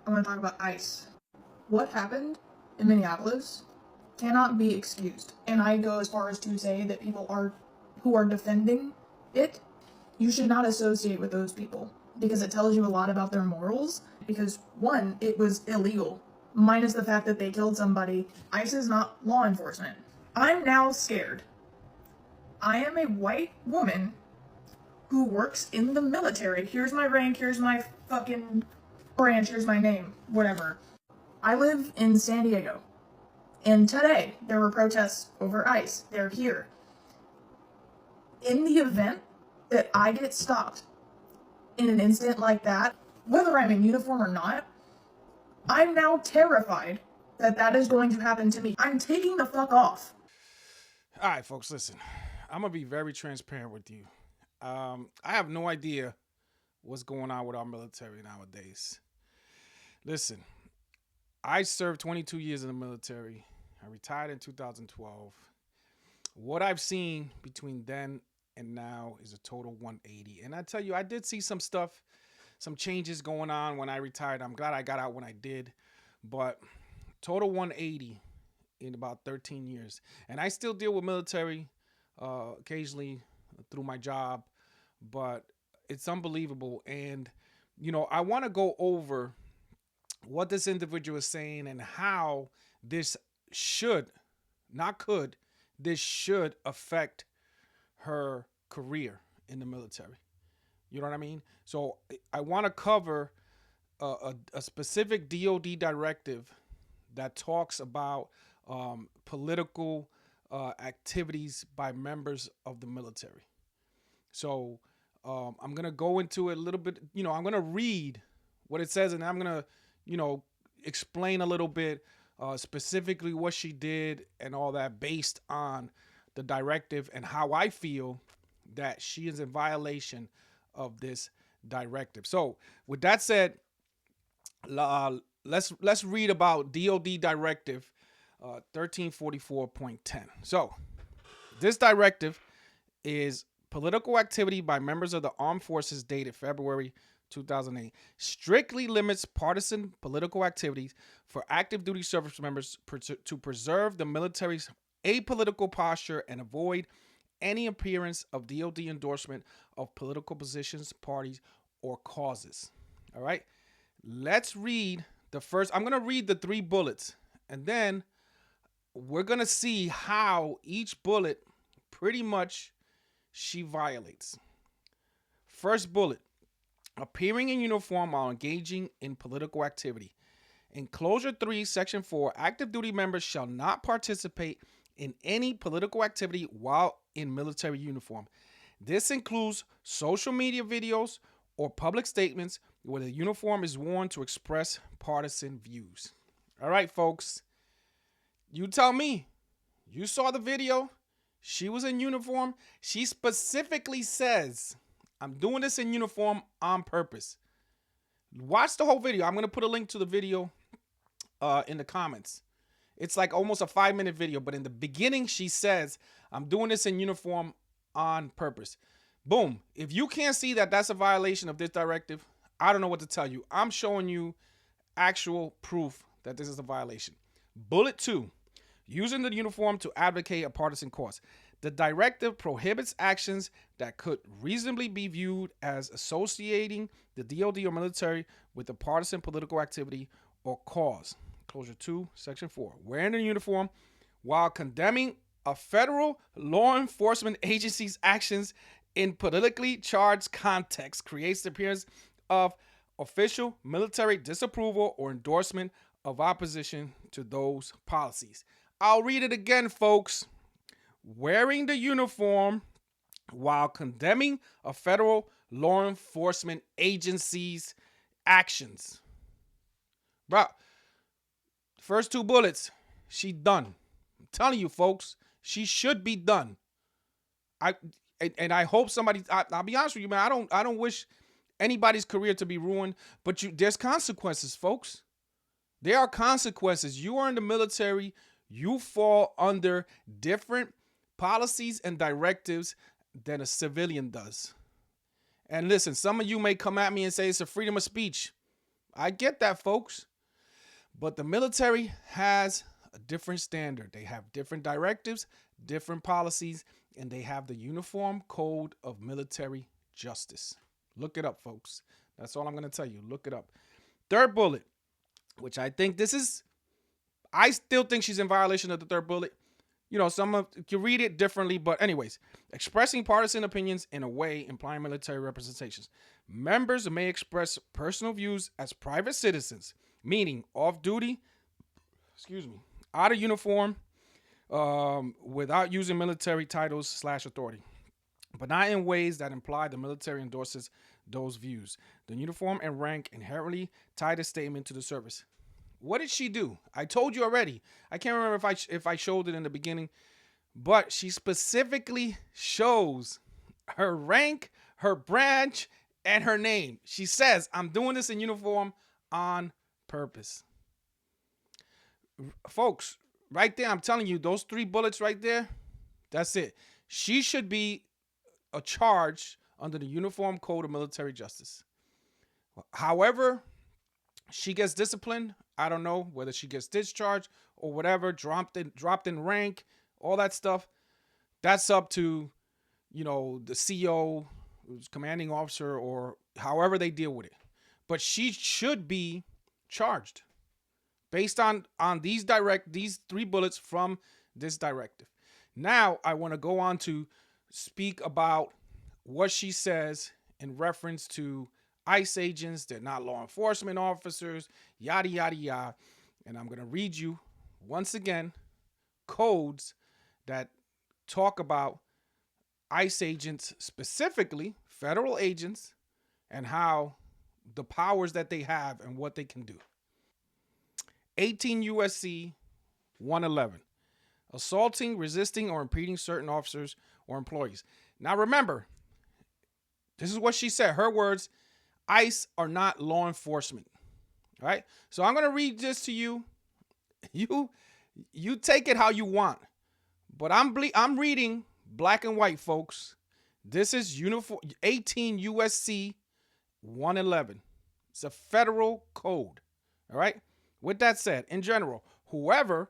I'm going to talk about ICE. What happened in Minneapolis cannot be excused. And I go as far as to say that who are defending it, you should not associate with those people because it tells you a lot about their morals. Because one, it was illegal, minus the fact that they killed somebody. ICE is not law enforcement. I'm now scared. I am a white woman who works in the military. Here's my rank, here's my fucking branch, here's my name, whatever. I live in San Diego. And today, there were protests over ICE. They're here. In the event that I get stopped in an incident like that, whether I'm in uniform or not, I'm now terrified that that is going to happen to me. I'm taking the fuck off. All right, folks, listen. I'm going to be very transparent with you. I have no idea what's going on with our military nowadays. Listen, I served 22 years in the military. I retired in 2012. What I've seen between then and now is a total 180. And I tell you, I did see some stuff, some changes going on when I retired. I'm glad I got out when I did. But total 180 in about 13 years. And I still deal with military occasionally through my job. But it's unbelievable. And, you know, I want to go over what this individual is saying and how this should, not could, this should affect her career in the military. You know what I mean? So I want to cover a specific DOD directive that talks about political activities by members of the military. So I'm going to go into it a little bit. You know, I'm going to read what it says, and I'm going to, you know, explain a little bit specifically what she did and all that based on the directive and how I feel that she is in violation of this directive. So with that said, let's read about DOD directive 1344.10. So this directive is political activity by members of the armed forces dated February 2008 strictly limits partisan political activities for active duty service members to preserve the military's apolitical posture and avoid any appearance of DOD endorsement of political positions, parties, or causes. All right. Let's read the first. I'm going to read the 3 bullets, and then we're going to see how each bullet pretty much she violates. First bullet. Appearing in uniform while engaging in political activity. In Closure 3, Section 4, active duty members shall not participate in any political activity while in military uniform. This includes social media videos or public statements where the uniform is worn to express partisan views. All right, folks. You tell me. You saw the video. She was in uniform. She specifically says, I'm doing this in uniform on purpose. Watch the whole video. I'm going to put a link to the video in the comments. It's like almost a 5-minute video, but in the beginning, she says, I'm doing this in uniform on purpose. Boom. If you can't see that that's a violation of this directive, I don't know what to tell you. I'm showing you actual proof that this is a violation. Bullet 2, using the uniform to advocate a partisan cause. The directive prohibits actions that could reasonably be viewed as associating the DOD or military with a partisan political activity or cause. Closure 2, Section 4. Wearing a uniform while condemning a federal law enforcement agency's actions in politically charged context creates the appearance of official military disapproval or endorsement of opposition to those policies. I'll read it again, folks. Wearing the uniform while condemning a federal law enforcement agency's actions. Bro, first 2 bullets, she done. I'm telling you, folks, she should be done. I hope somebody. I'll be honest with you, man. I don't wish anybody's career to be ruined, but there's consequences, folks. There are consequences. You are in the military. You fall under different policies and directives than a civilian does. And listen, some of you may come at me and say it's a freedom of speech. I get that, folks. But the military has a different standard. They have different directives, different policies, and they have the Uniform Code of Military Justice. Look it up, folks. That's all I'm going to tell you. Look it up. Third bullet, which I think I still think she's in violation of the third bullet. Some of you read it differently, but anyways, expressing partisan opinions in a way implying military representations. Members may express personal views as private citizens, meaning off duty, out of uniform, without using military titles / authority, but not in ways that imply the military endorses those views. The uniform and rank inherently tie the statement to the service. What did she do? I told you already. I can't remember if I showed it in the beginning, but she specifically shows her rank, her branch, and her name. She says, I'm doing this in uniform on purpose. Folks, right there, I'm telling you, those 3 bullets right there, that's it. She should be a charge under the Uniform Code of Military Justice. However, she gets disciplined. I don't know whether she gets discharged or whatever, dropped in rank, all that stuff. That's up to, the CO, commanding officer, or however they deal with it. But she should be charged based on these 3 bullets from this directive. Now I want to go on to speak about what she says in reference to ICE agents. They're not law enforcement officers, yada, yada, yada. And I'm going to read you, once again, codes that talk about ICE agents, specifically federal agents, and how the powers that they have and what they can do. 18 U.S.C. 111. Assaulting, resisting, or impeding certain officers or employees. Now remember, this is what she said. Her words, ICE are not law enforcement. All right? So I'm going to read this to you. You take it how you want. But I'm reading black and white, folks. This is 18 USC 111. It's a federal code. All right? With that said, in general, whoever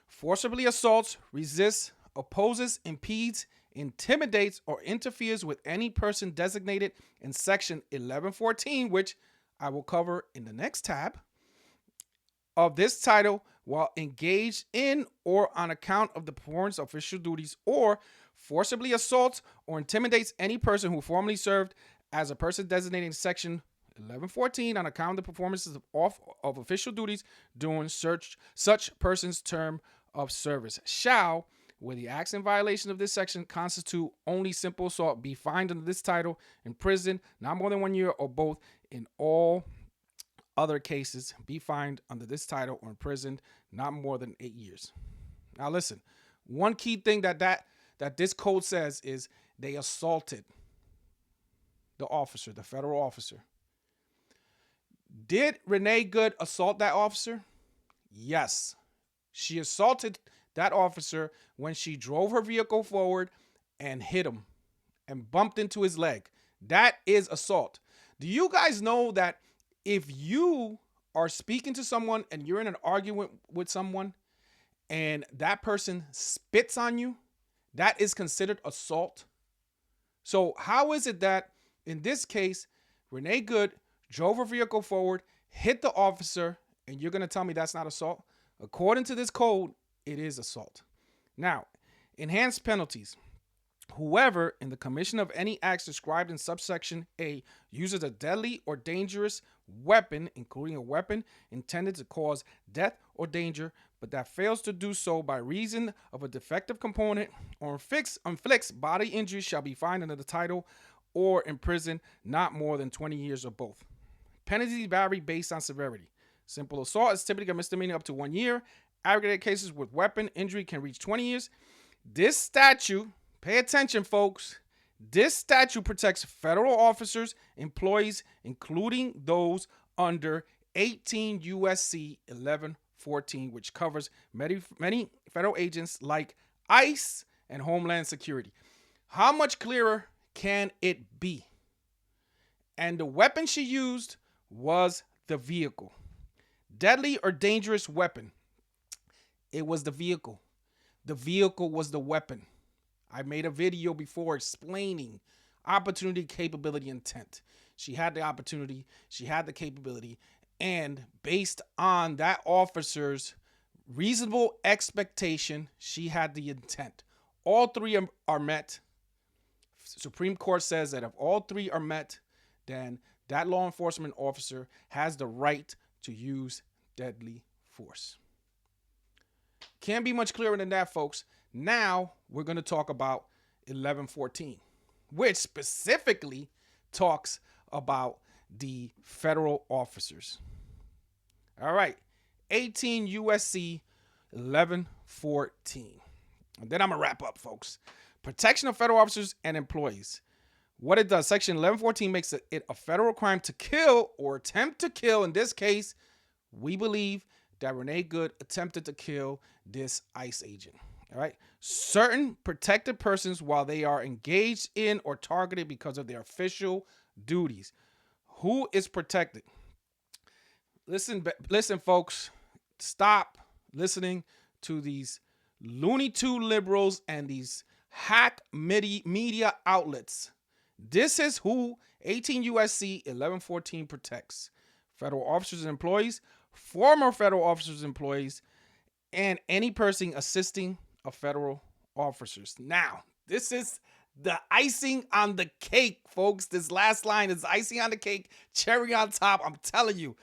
forcibly assaults, resists, opposes, impedes, intimidates, or interferes with any person designated in section 1114, which I will cover in the next tab, of this title while engaged in or on account of the performance of official duties, or forcibly assaults or intimidates any person who formerly served as a person designated in section 1114 on account of the performances of official duties during such person's term of service, shall, where the acts in violation of this section constitute only simple assault, be fined under this title, in prison not more than 1 year, or both. In all other cases, be fined under this title or imprisoned not more than 8 years. Now listen, one key thing that this code says is they assaulted the officer, the federal officer. Did Renee Good assault that officer? Yes. She assaulted that officer when she drove her vehicle forward and hit him and bumped into his leg. That is assault. Do you guys know that if you are speaking to someone and you're in an argument with someone and that person spits on you, that is considered assault? So how is it that in this case, Renee Good drove her vehicle forward, hit the officer, and you're going to tell me that's not assault? According to this code, it is assault. Now, enhanced penalties. Whoever, in the commission of any acts described in subsection A, uses a deadly or dangerous weapon, including a weapon intended to cause death or danger, but that fails to do so by reason of a defective component, or inflicts bodily injury, shall be fined under the title or imprisoned not more than 20 years, or both. Penalties vary based on severity. Simple assault is typically a misdemeanor up to 1 year. Aggravated cases with weapon injury can reach 20 years. This statute, pay attention, folks. This statute protects federal officers, employees, including those under 18 USC 1114, which covers many federal agents like ICE and Homeland Security. How much clearer can it be? And the weapon she used was the vehicle. Deadly or dangerous weapon. It was the vehicle. The vehicle was the weapon. I made a video before explaining opportunity, capability, intent. She had the opportunity, she had the capability, and based on that officer's reasonable expectation, she had the intent. All three are met. Supreme Court says that if all three are met, then that law enforcement officer has the right to use deadly force. Can't be much clearer than that, folks. Now we're going to talk about 1114, which specifically talks about the federal officers. All right, 18 USC 1114. And then I'm going to wrap up, folks. Protection of federal officers and employees. What it does, Section 1114 makes it a federal crime to kill or attempt to kill. In this case, we believe that Renee Good attempted to kill this ICE agent. All right. Certain protected persons while they are engaged in or targeted because of their official duties. Who is protected? Listen, folks. Stop listening to these Looney Tune liberals and these hack media outlets. This is who 18 USC 1114 protects. Federal officers and employees, former federal officers and employees, and any person assisting of federal officers. Now, this is the icing on the cake, folks. This last line is icing on the cake, cherry on top. I'm telling you,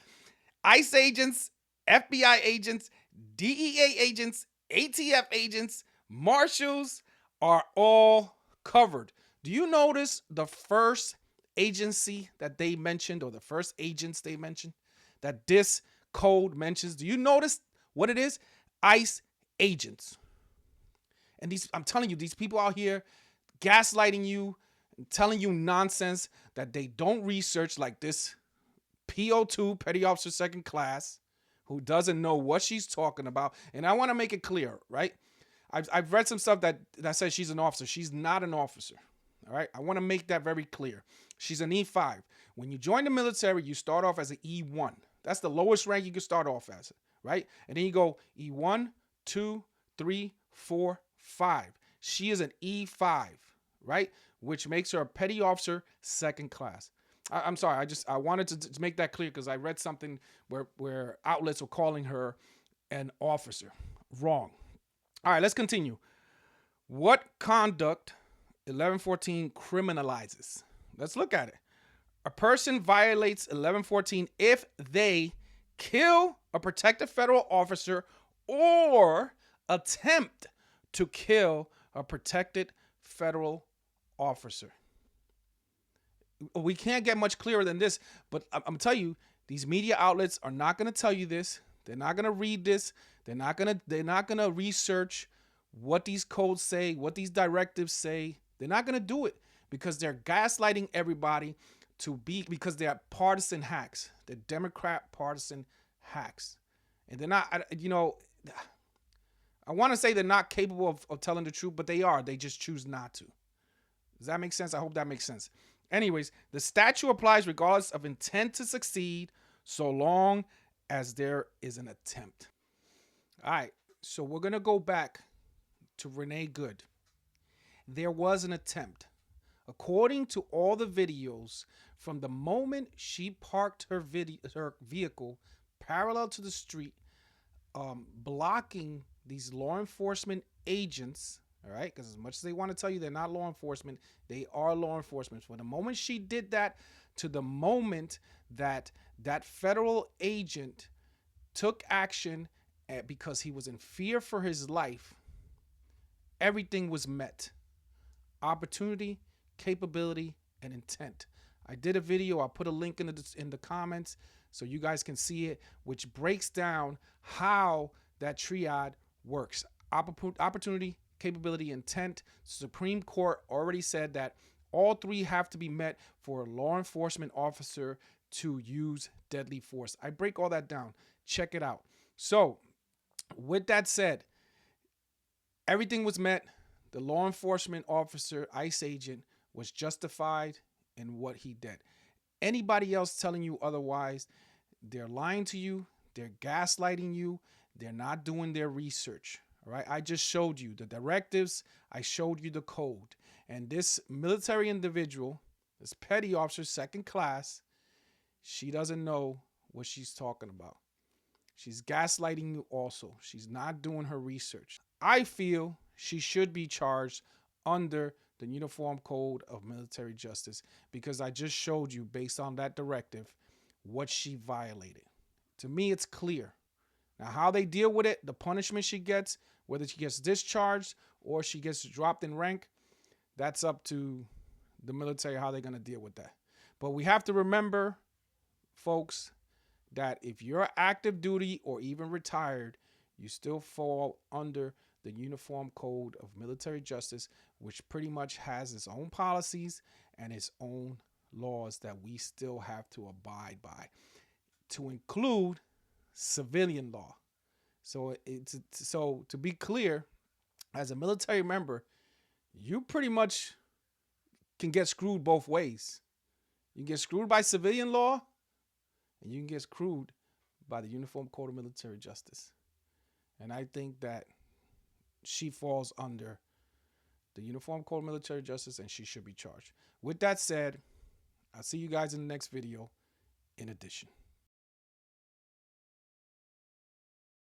ICE agents, FBI agents, DEA agents, ATF agents, marshals are all covered. Do you notice the first agency that they mentioned, or the first agents they mentioned that this code mentions? Do you notice what it is? ICE agents. And I'm telling you, these people out here gaslighting you, telling you nonsense that they don't research, like this PO2, Petty Officer Second Class, who doesn't know what she's talking about. And I want to make it clear, right? I've read some stuff that says she's an officer. She's not an officer. All right. I want to make that very clear. She's an E5. When you join the military, you start off as an E1. That's the lowest rank you can start off as, right? And then you go E1, 2, 3, 4, 5. She is an E5, right? Which makes her a petty officer second class. I'm sorry. I wanted to make that clear because I read something where outlets were calling her an officer. Wrong. All right, let's continue. What conduct 1114 criminalizes? Let's look at it. A person violates 1114 if they kill a protected federal officer or attempt to kill a protected federal officer. We can't get much clearer than this, but I'm telling you, these media outlets are not going to tell you this. They're not going to read this. They're not going to research what these codes say, what these directives say. They're not going to do it because they're gaslighting everybody because they're partisan hacks. They're Democrat partisan hacks. And they're not, I want to say they're not capable of telling the truth, but they are. They just choose not to. Does that make sense? I hope that makes sense. Anyways, the statute applies regardless of intent to succeed so long as there is an attempt. All right, so we're going to go back to Renee Good. There was an attempt. According to all the videos, from the moment she parked her vehicle parallel to the street, blocking these law enforcement agents, all right, because as much as they want to tell you they're not law enforcement, they are law enforcement. From the moment she did that to the moment that that federal agent took action because he was in fear for his life, everything was met. Opportunity, capability, and intent. I did a video. I'll put a link in the comments so you guys can see it, which breaks down how that triad works. Opportunity, capability, intent. Supreme Court already said that all three have to be met for a law enforcement officer to use deadly force. I break all that down. Check it out. So, with that said, everything was met. The law enforcement officer, ICE agent, was justified in what he did. Anybody else telling you otherwise, They're lying to you. They're gaslighting you. They're not doing their research. All right. I just showed you the directives. I showed you the code. And this military individual, this petty officer, second class, she doesn't know what she's talking about. She's gaslighting you also. She's not doing her research. I feel she should be charged under the Uniform Code of Military Justice because I just showed you, based on that directive, what she violated. To me, it's clear. Now, how they deal with it, the punishment she gets, whether she gets discharged or she gets dropped in rank, that's up to the military how they're going to deal with that. But we have to remember, folks, that if you're active duty or even retired, you still fall under the Uniform Code of Military Justice, which pretty much has its own policies and its own laws that we still have to abide by, to include civilian law. So to be clear, as a military member, you pretty much can get screwed both ways. You can get screwed by civilian law, and you can get screwed by the Uniform Code of Military Justice. And I think that she falls under the Uniform Code of Military Justice, and she should be charged. With that said, I'll see you guys in the next video in addition.